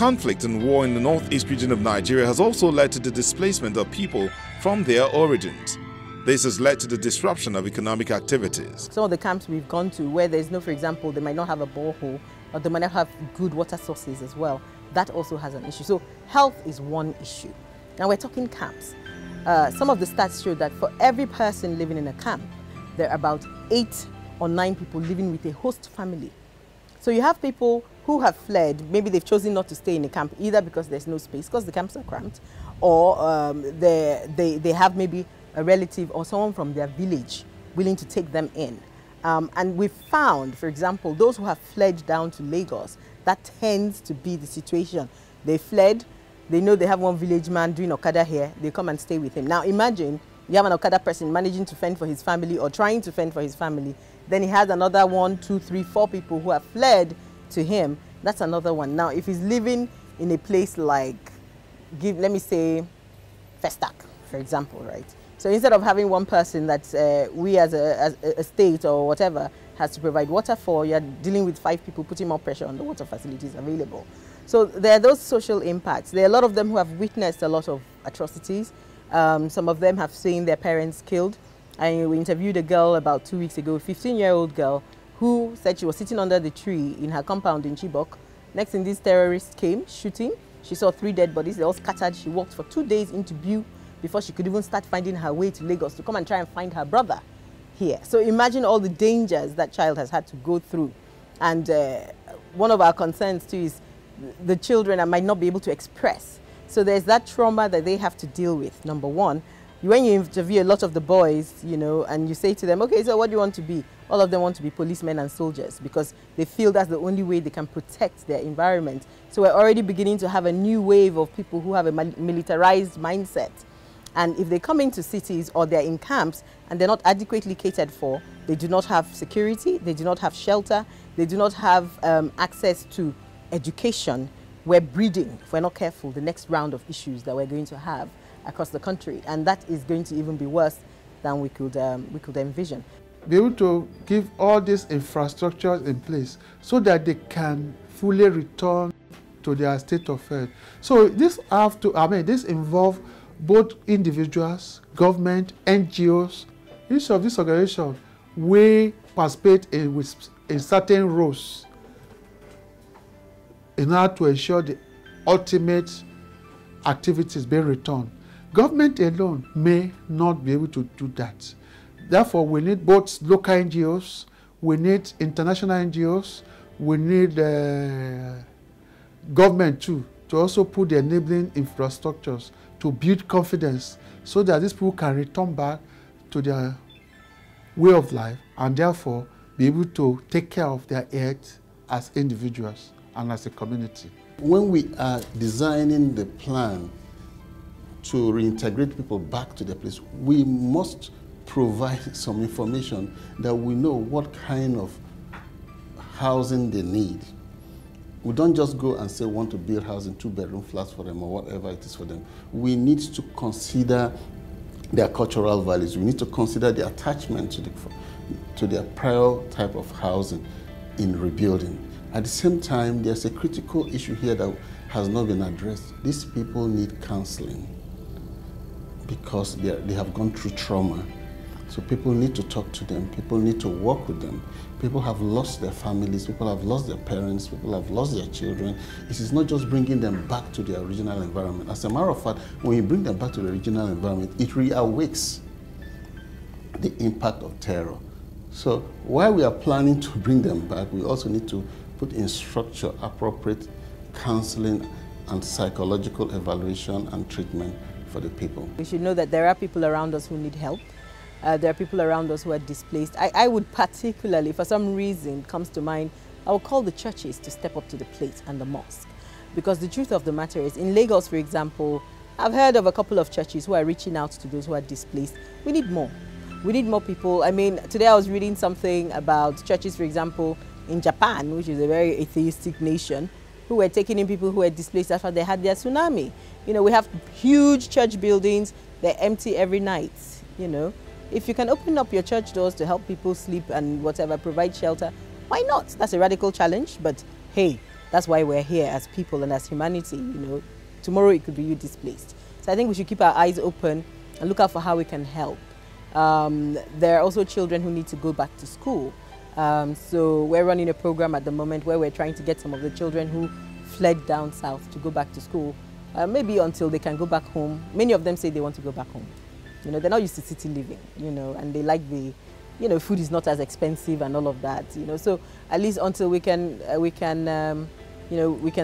conflict and war in the northeast region of Nigeria has also led to the displacement of people from their origins. This has led to the disruption of economic activities. Some of the camps we've gone to where there's no, for example, they might not have a borehole or they might not have good water sources as well. That also has an issue. So health is one issue. Now we're talking camps. Some of the stats show that for every person living in a camp, there are about 8 or 9 people living with a host family. So you have people who have fled, maybe they've chosen not to stay in a camp either because there's no space, because the camps are cramped, or they have maybe a relative or someone from their village willing to take them in. And we've found, for example, those who have fled down to Lagos, that tends to be the situation. They fled, they know they have one village man doing Okada here, they come and stay with him. Now imagine you have an Okada person managing to fend for his family or trying to fend for his family. Then he has another 1, 2, 3, 4 people who have fled to him. That's another one. Now, if he's living in a place like, let me say, Festac, for example, right? So instead of having one person that we as a state or whatever has to provide water for, you're dealing with 5 people, putting more pressure on the water facilities available. So there are those social impacts. There are a lot of them who have witnessed a lot of atrocities. Some of them have seen their parents killed. And we interviewed a girl about 2 weeks ago, a 15-year-old girl, who said she was sitting under the tree in her compound in Chibok. Next thing, these terrorists came, shooting. She saw 3 dead bodies, they all scattered. She walked for 2 days into Biu before she could even start finding her way to Lagos to come and try and find her brother here. So imagine all the dangers that child has had to go through. And one of our concerns too is the children that might not be able to express. So there's that trauma that they have to deal with, number one. When you interview a lot of the boys, you know, and you say to them, okay, so what do you want to be? All of them want to be policemen and soldiers because they feel that's the only way they can protect their environment. So we're already beginning to have a new wave of people who have a militarized mindset. And if they come into cities or they're in camps and they're not adequately catered for, they do not have security, they do not have shelter, they do not have access to education, we're breeding, if we're not careful, the next round of issues that we're going to have across the country, and that is going to even be worse than we could envision. Be able to give all these infrastructures in place so that they can fully return to their state of health. So this this involve both individuals, government, NGOs. Each of these organizations will participate in certain roles in order to ensure the ultimate activities being returned. Government alone may not be able to do that. Therefore, we need both local NGOs, we need international NGOs, we need government too, to also put the enabling infrastructures to build confidence so that these people can return back to their way of life and therefore be able to take care of their health as individuals and as a community. When we are designing the plan to reintegrate people back to their place, we must provide some information that we know what kind of housing they need. We don't just go and say we want to build housing, 2-bedroom flats for them or whatever it is for them. We need to consider their cultural values. We need to consider the attachment to their prior type of housing in rebuilding. At the same time, there's a critical issue here that has not been addressed. These people need counseling because they have gone through trauma. So people need to talk to them, people need to work with them. People have lost their families, people have lost their parents, people have lost their children. It is not just bringing them back to their original environment. As a matter of fact, when you bring them back to the original environment, it reawakes the impact of terror. So while we are planning to bring them back, we also need to put in structure appropriate counseling and psychological evaluation and treatment for the people. We should know that there are people around us who need help. There are people around us who are displaced. I would particularly, for some reason, comes to mind, I would call the churches to step up to the plate and the mosque. Because the truth of the matter is, in Lagos, for example, I've heard of a couple of churches who are reaching out to those who are displaced. We need more. We need more people. I mean, today I was reading something about churches, for example, in Japan, which is a very atheistic nation, who were taking in people who were displaced after they had their tsunami. You know, we have huge church buildings, they're empty every night, you know. If you can open up your church doors to help people sleep and whatever, provide shelter, why not? That's a radical challenge, but hey, That's why we're here as people and as humanity. You know, tomorrow it could be you displaced. So I think we should keep our eyes open and look out for how we can help. There are also children who need to go back to school. So we're running a program at the moment where we're trying to get some of the children who fled down south to go back to school, maybe until they can go back home. Many of them say they want to go back home. You know, they're not used to city living, you know, and they like the, you know, food is not as expensive and all of that, you know. So at least until we can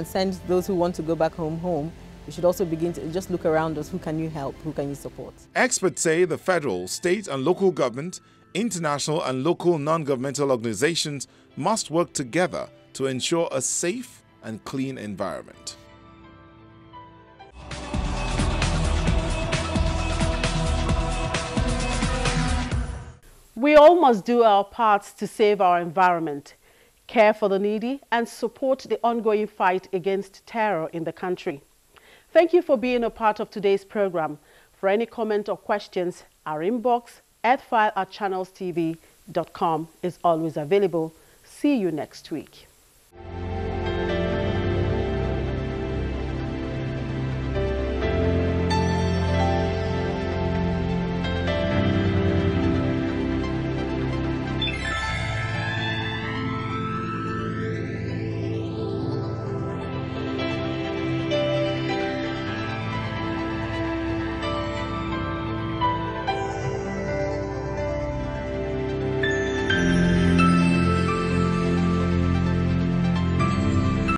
send those who want to go back home, we should also begin to just look around us. Who can you help? Who can you support? Experts say the federal, state and local government, international and local non-governmental organizations must work together to ensure a safe and clean environment. We all must do our parts to save our environment, care for the needy, and support the ongoing fight against terror in the country. Thank you for being a part of today's program. For any comment or questions, our inbox, earthfile@channelstv.com is always available. See you next week.